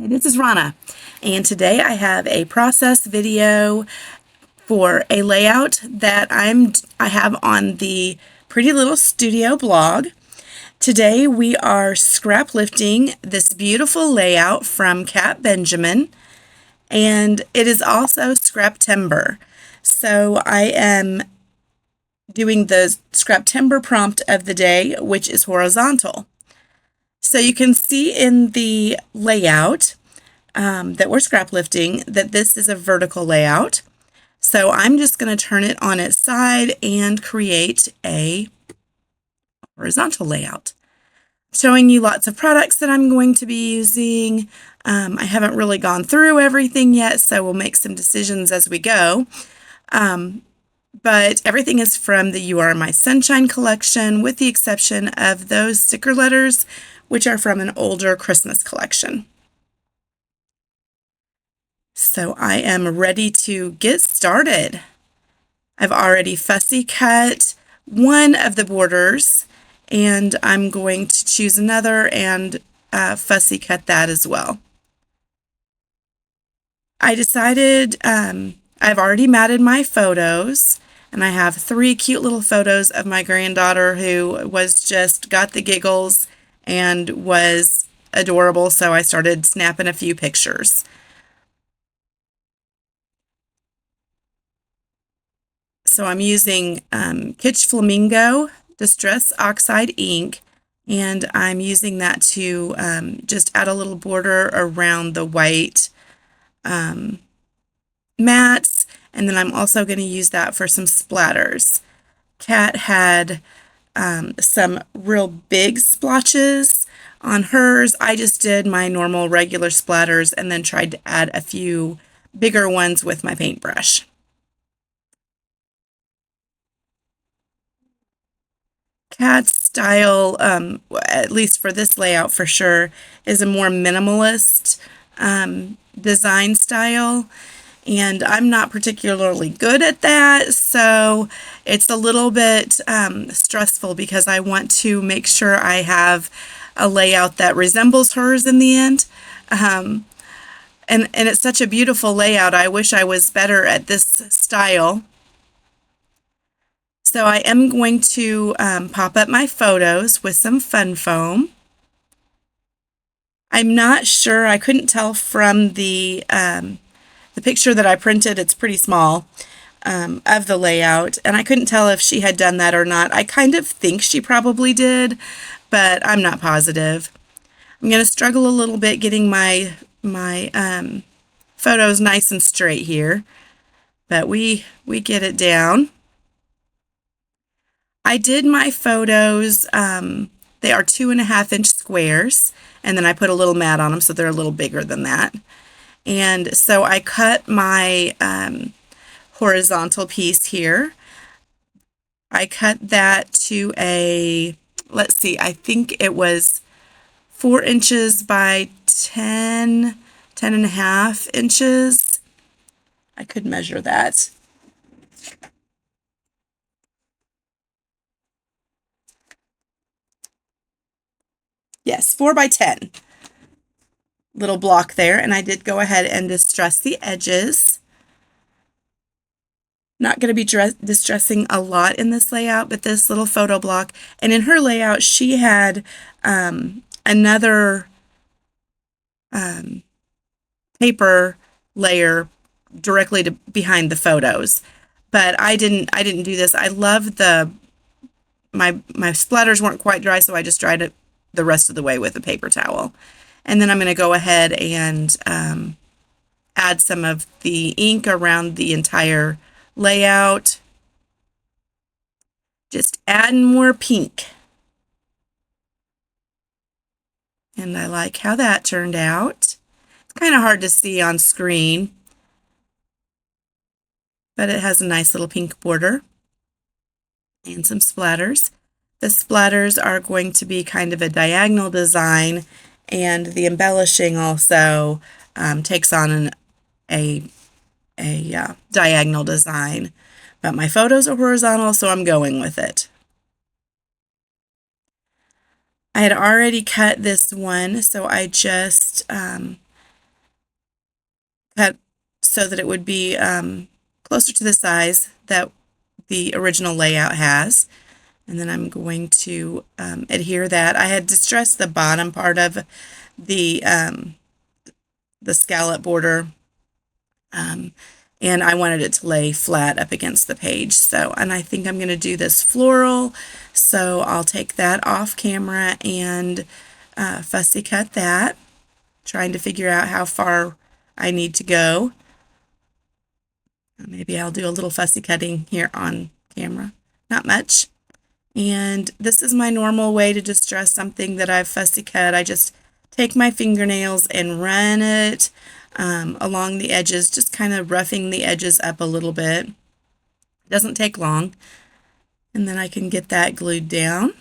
Hi, this is Rana, and today I have a process video for a layout that I have on the Pretty Little Studio blog. Today we are scrap lifting this beautiful layout from Cat Benjamin, and it is also Scraptember. So I am doing the Scraptember prompt of the day, which is horizontal. So you can see in the layout that we're scrap lifting that this is a vertical layout. So I'm just going to turn it on its side and create a horizontal layout. Showing you lots of products that I'm going to be using. I haven't really gone through everything yet, so we'll make some decisions as we go. But everything is from the You Are My Sunshine collection, with the exception of those sticker letters, which are from an older Christmas collection. So I am ready to get started. I've already fussy cut one of the borders, and I'm going to choose another and fussy cut that as well. I decided I've already matted my photos, and I have 3 cute little photos of my granddaughter who got the giggles and was adorable, so I started snapping a few pictures. So I'm using Kitsch Flamingo Distress Oxide ink, and I'm using that to just add a little border around the white mats, and then I'm also going to use that for some splatters. Kat had some real big splotches on hers. I just did my normal regular splatters and then tried to add a few bigger ones with my paintbrush. Kat's style, at least for this layout for sure, is a more minimalist design style, and I'm not particularly good at that, so it's a little bit stressful because I want to make sure I have a layout that resembles hers in the end. And it's such a beautiful layout. I wish I was better at this style. So I am going to pop up my photos with some fun foam. I'm not sure, I couldn't tell from the picture that I printed, it's pretty small, of the layout, and I couldn't tell if she had done that or not. I kind of think she probably did, but I'm not positive. I'm going to struggle a little bit getting my photos nice and straight here, but we get it down. I did my photos, they are 2.5-inch squares, and then I put a little mat on them so they're a little bigger than that. And so I cut my horizontal piece here. I cut that to let's see, I think it was 4 inches by 10.5 inches. I could measure that. Yes, 4 by 10. Little block there, and I did go ahead and distress the edges. Not going to be distressing a lot in this layout, but this little photo block, and in her layout she had another paper layer directly behind the photos, but I didn't do this. I love my splatters weren't quite dry, so I just dried it the rest of the way with a paper towel. And then I'm going to go ahead and add some of the ink around the entire layout. Just adding more pink. And I like how that turned out. It's kind of hard to see on screen, but it has a nice little pink border and some splatters. The splatters are going to be kind of a diagonal design, and the embellishing also takes on a diagonal design. But my photos are horizontal, so I'm going with it. I had already cut this one, so I just so that it would be closer to the size that the original layout has. And then I'm going to adhere that. I had distressed the bottom part of the scallop border, and I wanted it to lay flat up against the page. So, and I think I'm going to do this floral, so I'll take that off camera and fussy cut that, trying to figure out how far I need to go. Maybe I'll do a little fussy cutting here on camera, not much. And this is my normal way to distress something that I've fussy cut. I just take my fingernails and run it along the edges, just kind of roughing the edges up a little bit. It doesn't take long. And then I can get that glued down.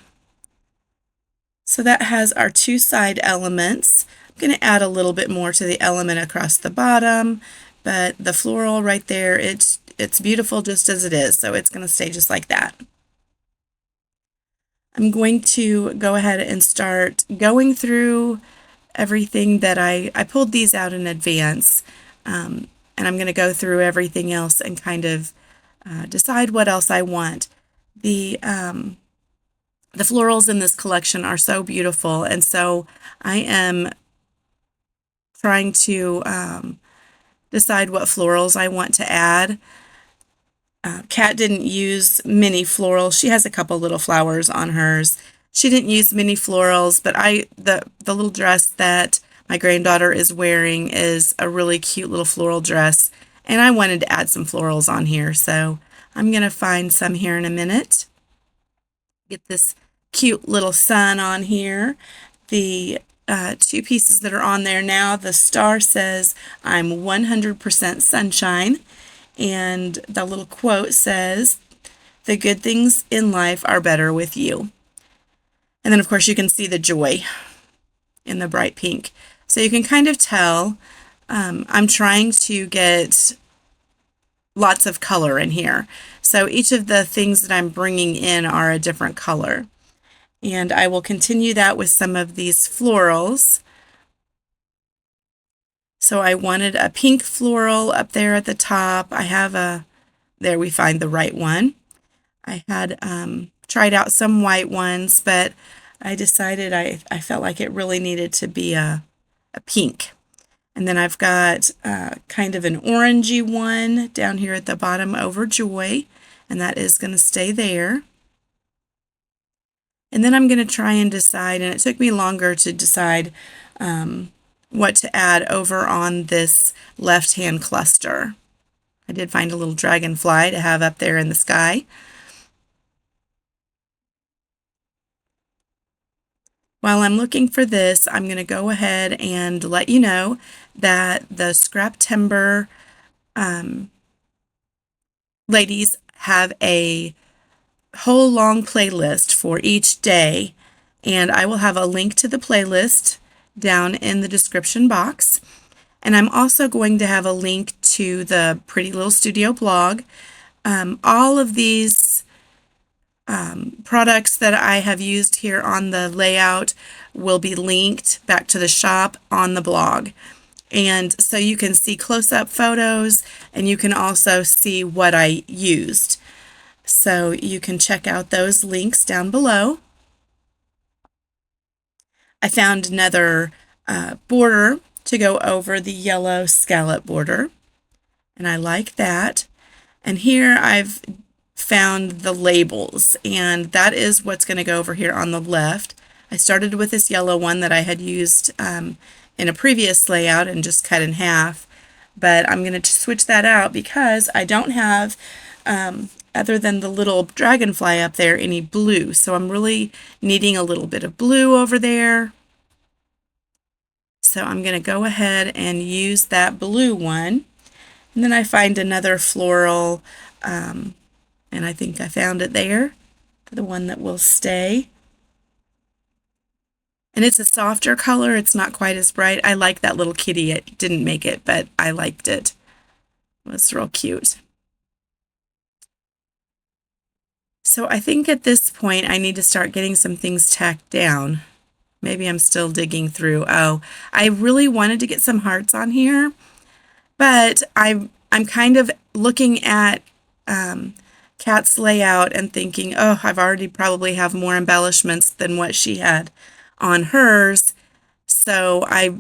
So that has our two side elements. I'm going to add a little bit more to the element across the bottom, but the floral right there, it's beautiful just as it is, so it's going to stay just like that. I'm going to go ahead and start going through everything that I pulled these out in advance, and I'm going to go through everything else and kind of decide what else I want. The florals in this collection are so beautiful, and so I am trying to decide what florals I want to add. Kat didn't use mini florals. She has a couple little flowers on hers. She didn't use mini florals, but the little dress that my granddaughter is wearing is a really cute little floral dress, and I wanted to add some florals on here, so I'm going to find some here in a minute. Get this cute little sun on here. The two pieces that are on there now, the star says, "I'm 100% sunshine." And the little quote says, "The good things in life are better with you." And then, of course, you can see the joy in the bright pink. So you can kind of tell I'm trying to get lots of color in here. So each of the things that I'm bringing in are a different color. And I will continue that with some of these florals. So I wanted a pink floral up there at the top. I have there we find the right one. I had tried out some white ones, but I decided I felt like it really needed to be a pink. And then I've got kind of an orangey one down here at the bottom over Joy, and that is going to stay there. And then I'm going to try and decide, and it took me longer to decide what to add over on this left-hand cluster. I did find a little dragonfly to have up there in the sky. While I'm looking for this, I'm going to go ahead and let you know that the Scraptember ladies have a whole long playlist for each day, and I will have a link to the playlist down in the description box. And I'm also going to have a link to the Pretty Little Studio blog. All of these products that I have used here on the layout will be linked back to the shop on the blog. And so you can see close-up photos, and you can also see what I used. So you can check out those links down below. I found another border to go over the yellow scallop border, and I like that. And here I've found the labels, and that is what's going to go over here on the left. I started with this yellow one that I had used in a previous layout and just cut in half, but I'm going to switch that out because I don't have, other than the little dragonfly up there, any blue. So I'm really needing a little bit of blue over there. So I'm going to go ahead and use that blue one. And then I find another floral, and I think I found it there, the one that will stay. And it's a softer color. It's not quite as bright. I like that little kitty. It didn't make it, but I liked it. It was real cute. So I think at this point I need to start getting some things tacked down. Maybe I'm still digging through. Oh, I really wanted to get some hearts on here, But I'm kind of looking at Kat's layout and thinking, oh, I've already probably have more embellishments than what she had on hers. So I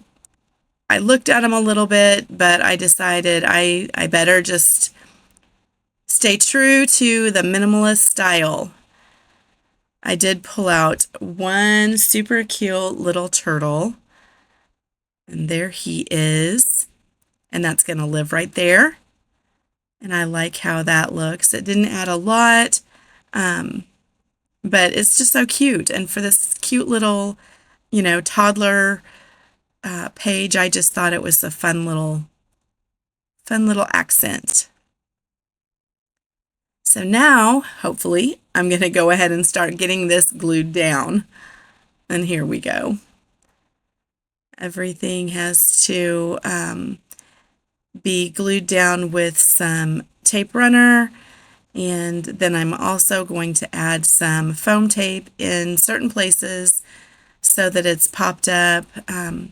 looked at them a little bit, but I decided I better just stay true to the minimalist style. I did pull out one super cute little turtle, and there he is, and that's going to live right there. And I like how that looks. It didn't add a lot, but it's just so cute. And for this cute little, toddler page, I just thought it was a fun little accent. So now, hopefully, I'm going to go ahead and start getting this glued down. And here we go. Everything has to be glued down with some tape runner, and then I'm also going to add some foam tape in certain places so that it's popped up a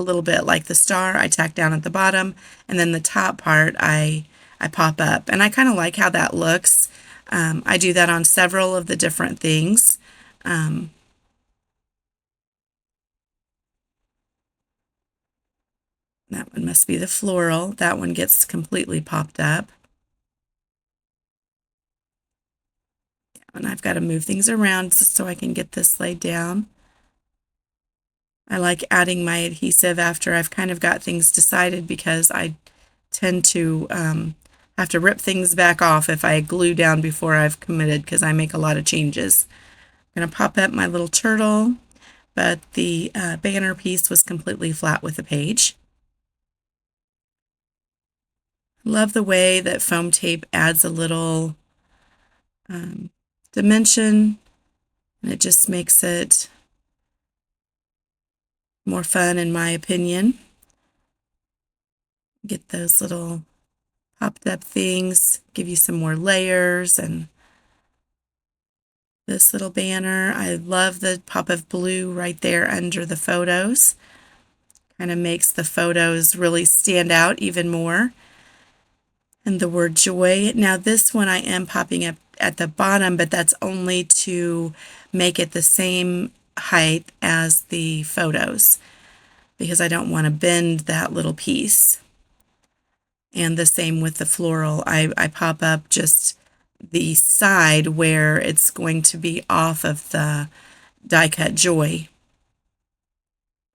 little bit like the star I tack down at the bottom, and then the top part I pop up. And I kind of like how that looks. I do that on several of the different things. That one must be the floral. That one gets completely popped up. And I've got to move things around so I can get this laid down. I like adding my adhesive after I've kind of got things decided, because I tend to have to rip things back off if I glue down before I've committed, because I make a lot of changes. I'm going to pop up my little turtle, but the banner piece was completely flat with the page. Love the way that foam tape adds a little dimension, and it just makes it more fun, in my opinion. Get those little popped up things, give you some more layers. And this little banner, I love the pop of blue right there under the photos. Kind of makes the photos really stand out even more. And the word joy. Now this one I am popping up at the bottom, but that's only to make it the same height as the photos, because I don't want to bend that little piece. And the same with the floral. I pop up just the side where it's going to be off of the die cut joy,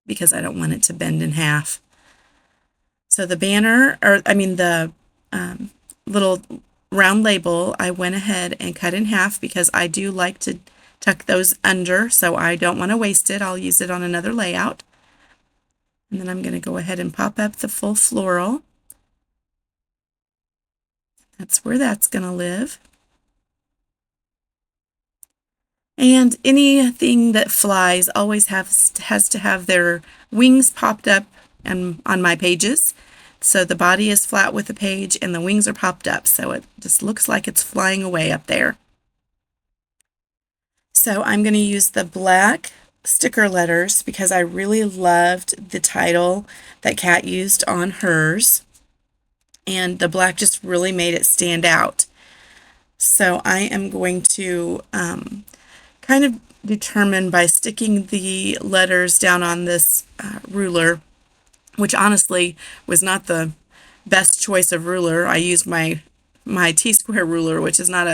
because I don't want it to bend in half. So the banner, the little round label, I went ahead and cut in half, because I do like to tuck those under, so I don't want to waste it. I'll use it on another layout. And then I'm going to go ahead and pop up the full floral. That's where that's going to live. And anything that flies always has to have their wings popped up on my pages. So the body is flat with the page and the wings are popped up, so it just looks like it's flying away up there. So I'm going to use the black sticker letters, because I really loved the title that Kat used on hers, and the black just really made it stand out. So I am going to kind of determine by sticking the letters down on this ruler, which honestly was not the best choice of ruler. I used my T-square ruler, which is not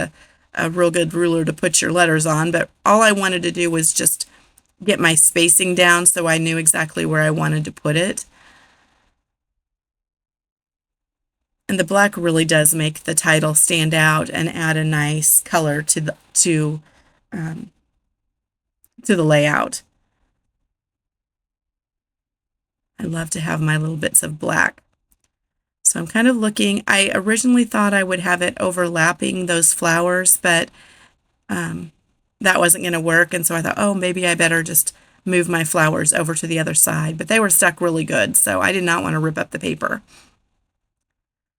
a real good ruler to put your letters on, but all I wanted to do was just get my spacing down so I knew exactly where I wanted to put it. And the black really does make the title stand out and add a nice color to the layout. I love to have my little bits of black. So I'm kind of looking, I originally thought I would have it overlapping those flowers, but that wasn't going to work. And so I thought, oh, maybe I better just move my flowers over to the other side. But they were stuck really good, so I did not want to rip up the paper.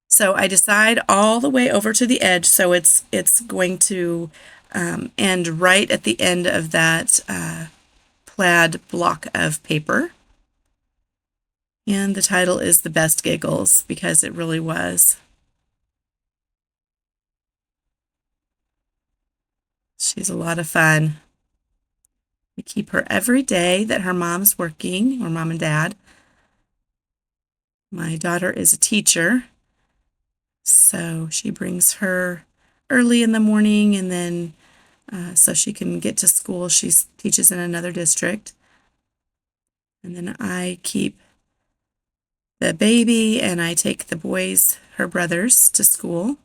So I decide all the way over to the edge, so it's going to end right at the end of that plaid block of paper. And the title is The Best Giggles, because it really was. She's a lot of fun. We keep her every day that her mom's working, or mom and dad. My daughter is a teacher, so she brings her early in the morning, and then so she can get to school. She teaches in another district. And then I keep the baby, and I take the boys, her brothers, to school.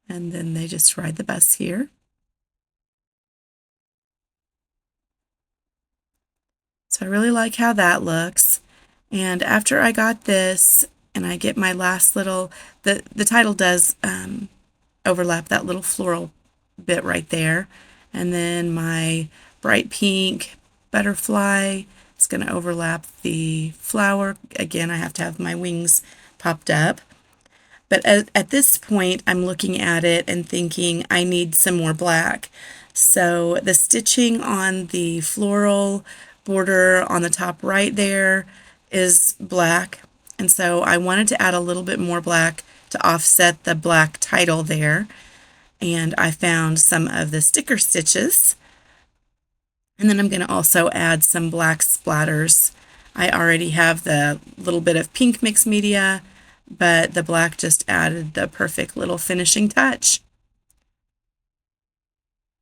And then they just ride the bus here. So I really like how that looks. And after I got this, and I get my last little, the title does overlap that little floral bit right there. And then my bright pink butterfly is going to overlap the flower. Again, I have to have my wings popped up. But at this point, I'm looking at it and thinking I need some more black. So the stitching on the floral border on the top right there is black. And so I wanted to add a little bit more black to offset the black title there. And I found some of the sticker stitches. And then I'm going to also add some black splatters. I already have the little bit of pink mixed media, but the black just added the perfect little finishing touch.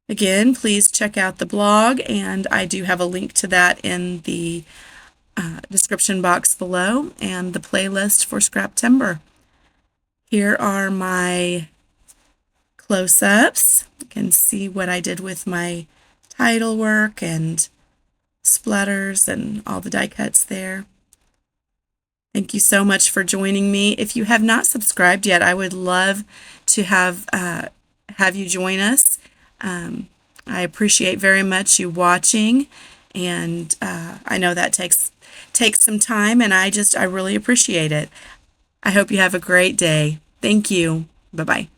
Again, please check out the blog, and I do have a link to that in the description box below, and the playlist for Scraptember. Here are my close-ups. You can see what I did with my title work and splatters and all the die cuts there. Thank you so much for joining me. If you have not subscribed yet, I would love to have you join us. I appreciate very much you watching, and I know that takes some time, and I really appreciate it. I hope you have a great day. Thank you. Bye-bye.